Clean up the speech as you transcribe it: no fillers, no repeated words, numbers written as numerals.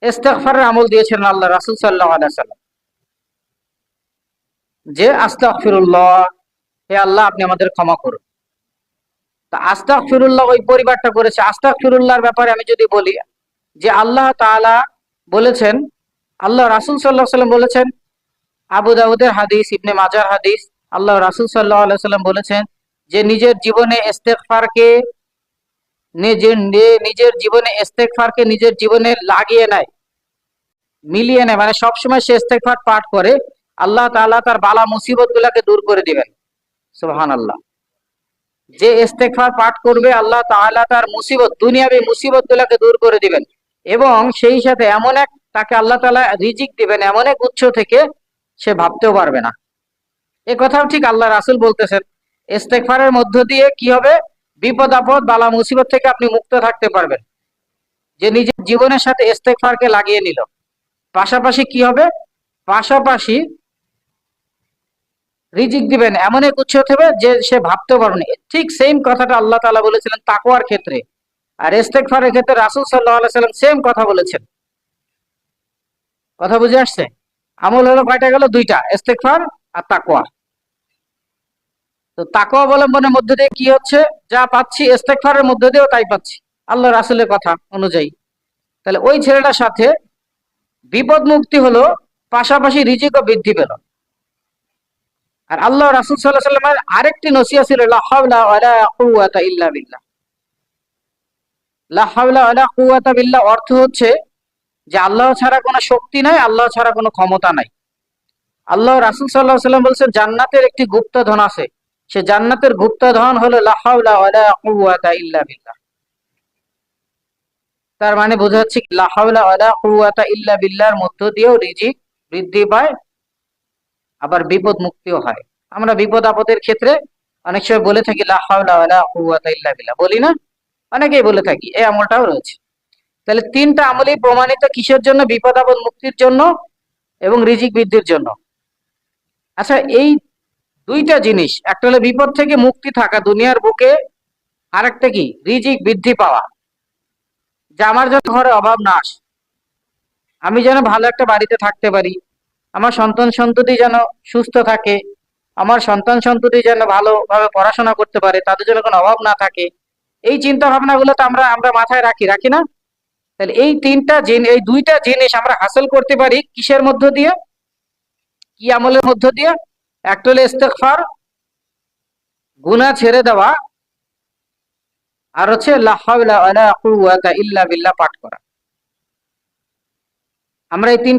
ইস্তেগফারের আমল দিয়েছেন আল্লাহ রাসূল সাল্লাল্লাহু আলাইহি ওয়াসাল্লাম, যে আস্তাগফিরুল্লাহ, হে আল্লাহ আপনি আমাদের ক্ষমা করুন। তা আস্তাগফিরুল্লাহ ওই পরিবারটা করেছে। আস্তাগফিরুল্লাহর ব্যাপারে আমি যদি বলি, যে আল্লাহ তাআলা বলেছেন, আল্লাহ রাসূল সাল্লাল্লাহু আলাইহি ওয়াসাল্লাম বলেছেন, আবু দাউদের হাদিস, ইবনে মাজার হাদিস, আল্লাহ রাসূল সাল্লাল্লাহু আলাইহি ওয়াসাল্লাম বলেছেন যে নিজের জীবনে ইস্তেগফারকে নিজের জীবনে লাগিয়ে নেয়, মিলিয়ে নেয়, মানে সবসময় সে ইস্তেগফার পাঠ করে, আল্লাহ তাআলা তার বালা মুসিবত গুলাকে দূর করে দিবেন। সুবহানাল্লাহ। যে ইস্তেগফার পাঠ করবে আল্লাহ তাআলা তার মুসিবত, দুনিয়াবী মুসিবত গুলাকে দূর করে দিবেন, এবং সেই সাথে এমন এক তাকে আল্লাহ তাআলা রিজিক দিবেন এমন এক উৎস থেকে সে ভাবতেও পারবে না। এ কথাও ঠিক আল্লাহ রাসূল বলতেছেন। ইস্তেগফারের মধ্য দিয়ে কি হবে? বিপদ আপদ বালা মুসিবত থেকে আপনি মুক্ত থাকতে পারবেন। যে নিজের জীবনের সাথে ইস্তেগফারকে লাগিয়ে নিল, পাশাপাশি কি হবে? পাশাপাশি রিজিক দিবেন এমন এক উৎস থেকে যে সে ভাবতেও পারবে না। ঠিক সেম কথাটা আল্লাহ তাআলা বলেছিলেন তাকওয়ার ক্ষেত্রে, আর ইস্তেগফারের ক্ষেত্রে রাসূল সাল্লাল্লাহু আলাইহি ওয়াসাল্লাম সেম কথা বলেছেন। কথা বুঝে আসছে? আমল হলো কয়টা গেল? দুইটা, ইস্তেগফার আর তাকওয়া। তো তাকওয়া অবলম্বনের মধ্যে দিয়ে কি হচ্ছে? যা পাচ্ছি ইস্তেগফারের মধ্যে দিয়েও তাই পাচ্ছি, আল্লাহ রাসূলের কথা অনুযায়ী। তাহলে ওই ছেলেটার সাথে বিপদ মুক্তি হলো, পাশাপাশি রিজিকও বৃদ্ধি পেল। আর আল্লাহ রাসূল সাল্লাল্লাহু আলাইহি ওয়াসাল্লামের আরেকটি নসিহত ছিল, লা হাওলা ওয়ালা কুওয়াতা ইল্লা বিল্লাহ। লা হাওলা ওয়ালা কুওয়াতা বিল্লাহ অর্থ হচ্ছে যে আল্লাহ ছাড়া কোনো শক্তি নাই, আল্লাহ ছাড়া কোনো ক্ষমতা নাই। আল্লাহ রাসূল সাল্লাল্লাহু আলাইহি ওয়াসাল্লাম বলছেন জান্নাতের একটি গুপ্তধন আছে, সে জান্নাতের গুপ্তধন হলো লা হাওলা ওয়ালা কুওয়াতা ইল্লা বিল্লাহ। তার মানে বোঝা যাচ্ছে লা হাওলা ওয়ালা কুওয়াতা ইল্লা বিল্লাহর মধ্য দিয়েও রিজিক বৃদ্ধি পায়, আবার বিপদ মুক্তিও হয়। আমরা বিপদ আপদের ক্ষেত্রে অনেক সময় বলে থাকি লা হাওলা ওয়ালা কুওয়াতা ইল্লা বিল্লাহ, বলি না? অনেকেই বলে থাকি, এই আমলটাও রয়েছে। তাহলে তিনটা আমলই প্রমাণিত কিসের জন্য? বিপদ আপদ মুক্তির জন্য এবং রিজিক বৃদ্ধির জন্য। আচ্ছা, এই দুইটা জিনিস, একটা হলো বিপদ থেকে মুক্তি থাকা দুনিয়ার বুকে, আরেকটা কি? রিজিক বৃদ্ধি পাওয়া, যে আমার যেন ঘরে অভাব না আসে, আমি যেন ভালো একটা বাড়িতে থাকতে পারি, আমার সন্তান সন্ততি যেন সুস্থ থাকে, আমার সন্তান সন্ততি যেন ভালোভাবে পড়াশোনা করতে পারে, তাদের যেন কোনো অভাব না থাকে। এই চিন্তা ভাবনাগুলো তো আমরা আমরা মাথায় রাখি, রাখি না? তাহলে এই দুইটা জিনিস আমরা হাসিল করতে পারি কিসের মধ্য দিয়ে? কি আমলের মধ্য দিয়ে? একটা হলো ইস্তেগফার, গুনাহ ছেড়ে দেওয়া, আর হচ্ছে লা হাওলা ওয়ালা কুওয়াতা ইল্লা বিল্লাহ পাঠ করা। আমরা এই তিন